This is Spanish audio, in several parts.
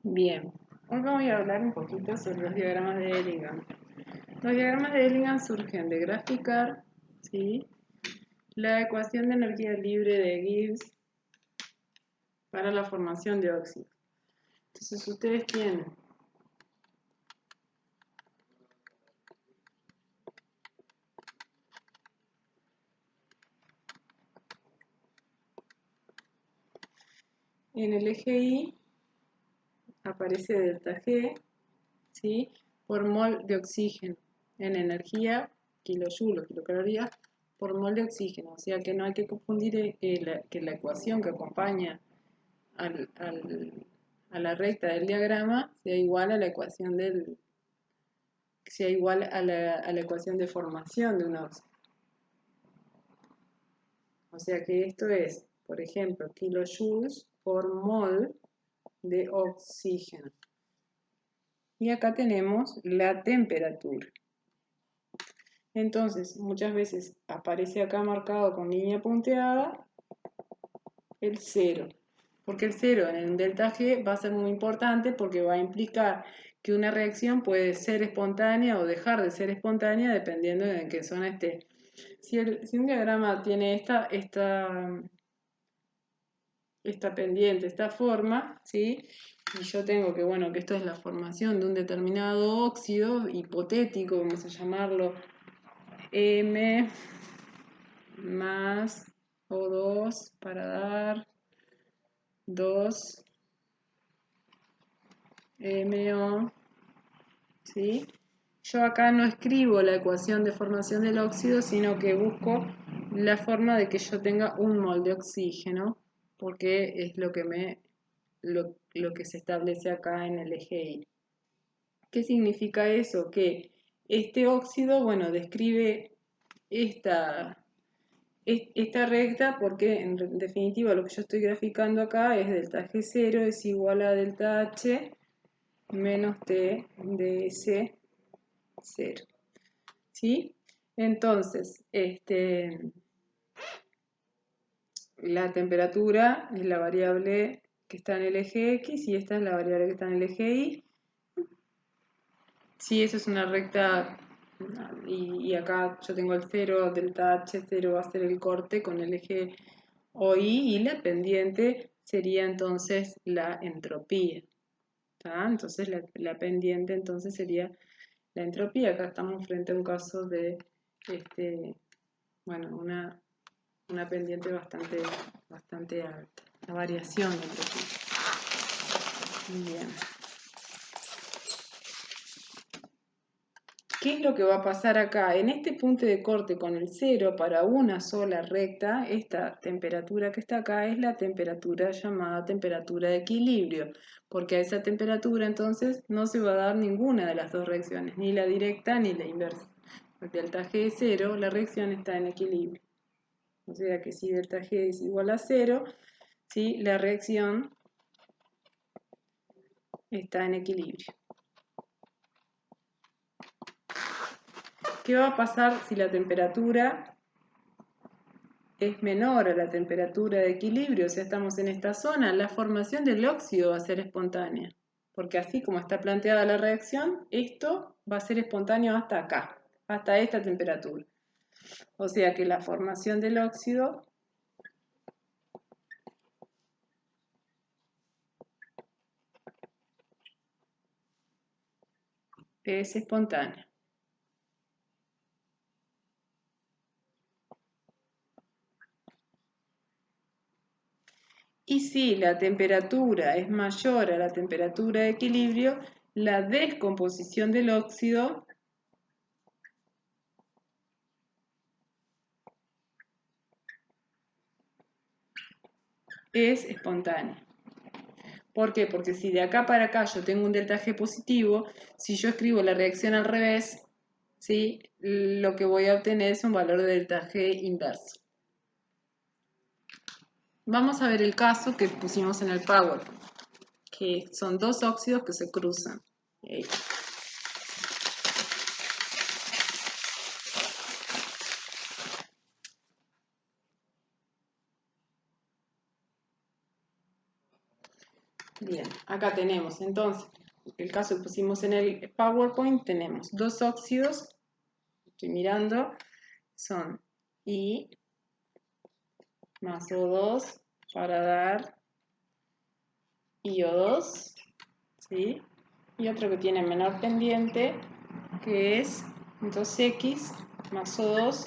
Bien, hoy voy a hablar un poquito sobre los diagramas de Elingham. Los diagramas de Elingham surgen de graficar, ¿sí?, la ecuación de energía libre de Gibbs para la formación de óxidos. Entonces ustedes tienen en el eje Y aparece delta G, ¿sí?, por mol de oxígeno en energía kilojoule o kilocalorías por mol de oxígeno. O sea que no hay que confundir que la ecuación que acompaña a la recta del diagrama sea igual a la ecuación a la ecuación de formación de un óxido. O sea que esto es, por ejemplo, kilojoules por mol de oxígeno. Y acá tenemos la temperatura. Entonces, muchas veces aparece acá marcado con línea punteada el 0. Porque el 0 en el delta G va a ser muy importante porque va a implicar que una reacción puede ser espontánea o dejar de ser espontánea dependiendo de en qué zona esté. Si un diagrama tiene esta pendiente, esta forma, ¿sí?, y yo tengo que, bueno, que esto es la formación de un determinado óxido hipotético, vamos a llamarlo M más O2 para dar 2 MO, ¿sí? Yo acá no escribo la ecuación de formación del óxido, sino que busco la forma de que yo tenga un mol de oxígeno, porque es lo que se establece acá en el eje Y. ¿Qué significa eso? Que este óxido, bueno, describe esta recta porque en definitiva lo que yo estoy graficando acá es delta G0 es igual a delta H menos T ds 0. ¿Sí? Entonces, la temperatura es la variable que está en el eje X y esta es la variable que está en el eje Y. Si eso es una recta y acá yo tengo el 0, delta H0 va a ser el corte con el eje OI y la pendiente sería entonces la entropía. ¿Tá? Entonces la pendiente entonces sería la entropía. Acá estamos frente a un caso de bueno, una pendiente bastante alta, la variación de entropía. Muy bien. ¿Qué es lo que va a pasar acá? En este punto de corte con el 0 para una sola recta, esta temperatura que está acá es la temperatura llamada temperatura de equilibrio, porque a esa temperatura entonces no se va a dar ninguna de las dos reacciones, ni la directa ni la inversa. Porque delta G es 0, la reacción está en equilibrio. O sea que si delta G es igual a 0, ¿sí?, la reacción está en equilibrio. ¿Qué va a pasar si la temperatura es menor a la temperatura de equilibrio? O sea, estamos en esta zona, la formación del óxido va a ser espontánea. Porque así como está planteada la reacción, esto va a ser espontáneo hasta acá, hasta esta temperatura. O sea que la formación del óxido es espontánea. Y si la temperatura es mayor a la temperatura de equilibrio, la descomposición del óxido es espontánea. ¿Por qué? Porque si de acá para acá yo tengo un delta G positivo, si yo escribo la reacción al revés, ¿sí?, lo que voy a obtener es un valor de delta G inverso. Vamos a ver el caso que pusimos en el PowerPoint, que son dos óxidos que se cruzan. Bien, acá tenemos entonces, el caso que pusimos en el PowerPoint, tenemos dos óxidos, estoy mirando, son I más O2 para dar IO2, ¿sí? Y otro que tiene menor pendiente, que es 2X más O2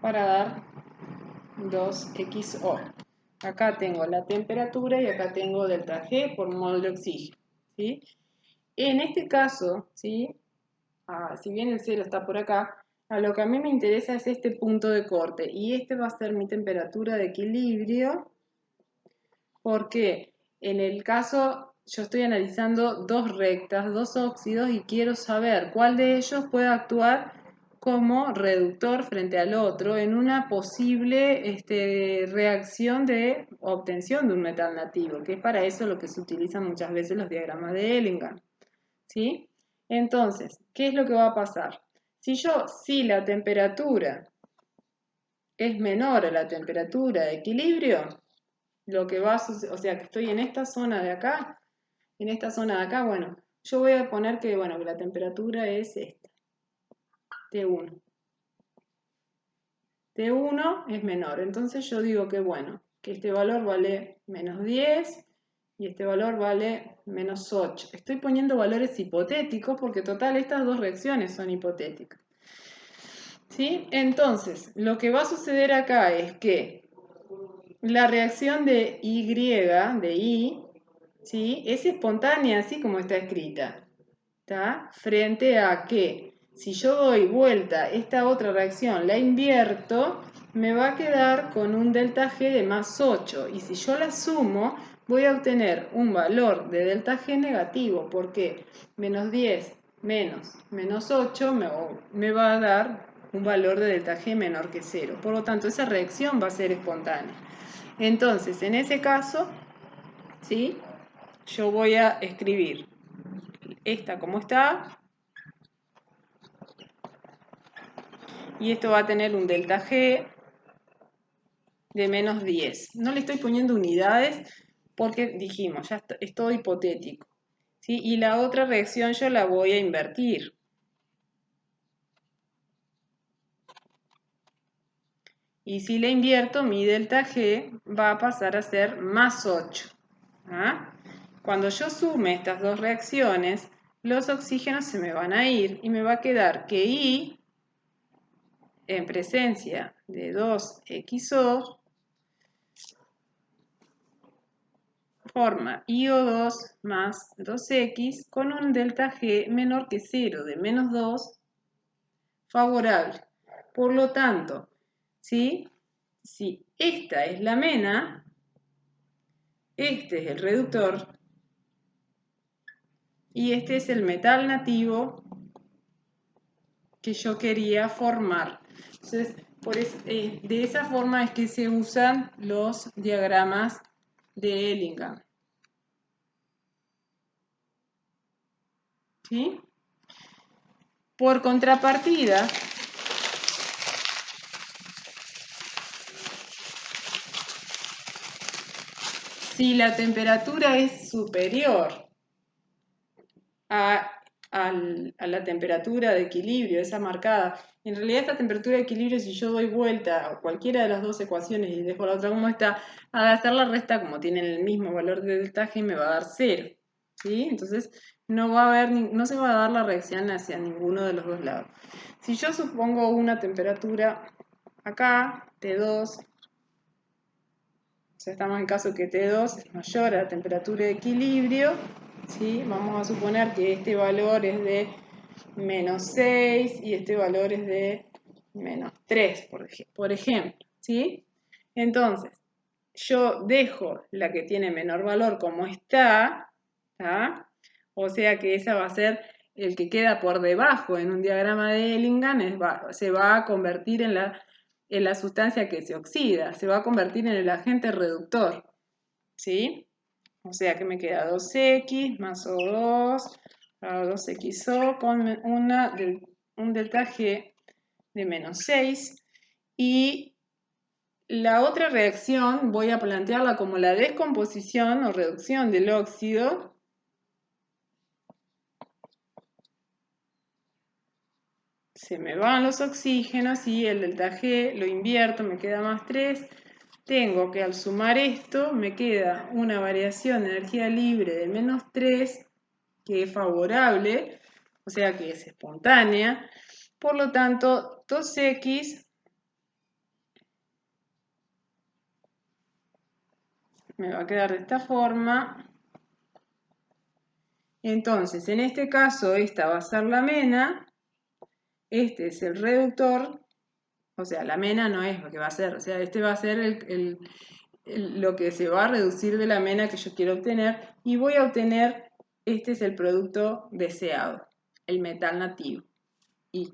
para dar 2XO. Acá tengo la temperatura y acá tengo delta G por mol de oxígeno, ¿sí? En este caso, ¿sí? Si bien el cero está por acá, a lo que a mí me interesa es este punto de corte y este va a ser mi temperatura de equilibrio, porque en el caso yo estoy analizando dos rectas, dos óxidos y quiero saber cuál de ellos puede actuar como reductor frente al otro en una posible reacción de obtención de un metal nativo, que es para eso lo que se utilizan muchas veces los diagramas de Ellingham, ¿sí? Entonces, ¿qué es lo que va a pasar? Si la temperatura es menor a la temperatura de equilibrio, lo que va a suceder, o sea, que estoy en esta zona de acá, bueno, yo voy a poner que, bueno, que la temperatura es esta, T1. T1 es menor, entonces yo digo que, bueno, que este valor vale menos 10 y este valor vale menos 8. Estoy poniendo valores hipotéticos porque, total, estas dos reacciones son hipotéticas. ¿Sí? Entonces, lo que va a suceder acá es que la reacción de Y, de I, ¿sí? Es espontánea, así como está escrita, ¿tá? Frente a que si yo doy vuelta esta otra reacción, la invierto, me va a quedar con un delta G de más 8. Y si yo la sumo, voy a obtener un valor de delta G negativo, porque menos 10 menos 8 me va a dar un valor de delta G menor que 0. Por lo tanto, esa reacción va a ser espontánea. Entonces, en ese caso, ¿sí? Yo voy a escribir esta como está, y esto va a tener un delta G de menos 10. No le estoy poniendo unidades porque dijimos, ya es todo hipotético, ¿sí? Y la otra reacción yo la voy a invertir. Y si la invierto, mi delta G va a pasar a ser más 8. ¿Ah? Cuando yo sume estas dos reacciones, los oxígenos se me van a ir y me va a quedar que I, en presencia de 2XO, forma IO2 más 2X con un delta G menor que 0, de menos 2, favorable. Por lo tanto, ¿sí? Si esta es la mena, este es el reductor y este es el metal nativo que yo quería formar. Entonces, de esa forma es que se usan los diagramas de Ellingham. ¿Sí? Por contrapartida, si la temperatura es superior a la temperatura de equilibrio, esa marcada, en realidad esta temperatura de equilibrio, si yo doy vuelta a cualquiera de las dos ecuaciones y dejo la otra como está, al hacer la resta, como tienen el mismo valor de delta G, me va a dar 0. ¿Sí? Entonces no se va a dar la reacción hacia ninguno de los dos lados. Si yo supongo una temperatura acá, T2, o sea, estamos en caso que T2 es mayor a la temperatura de equilibrio, ¿sí? Vamos a suponer que este valor es de menos 6 y este valor es de menos 3, por ejemplo, ¿sí? Entonces, yo dejo la que tiene menor valor como está, ¿tá? O sea que esa va a ser el que queda por debajo en un diagrama de Ellingham, se va a convertir en la sustancia que se oxida, se va a convertir en el agente reductor, ¿sí? O sea que me queda 2X más O2, 2XO con un delta G de menos 6 y la otra reacción voy a plantearla como la descomposición o reducción del óxido. Se me van los oxígenos y el delta G lo invierto, me queda más 3. Tengo que al sumar esto me queda una variación de energía libre de menos 3, que es favorable, o sea que es espontánea. Por lo tanto, 2x me va a quedar de esta forma. Entonces, en este caso, esta va a ser la mena. Este es el reductor. O sea, la mena no es lo que va a ser. O sea, este va a ser lo que se va a reducir de la mena que yo quiero obtener. Y voy a obtener, este es el producto deseado, el metal nativo. Y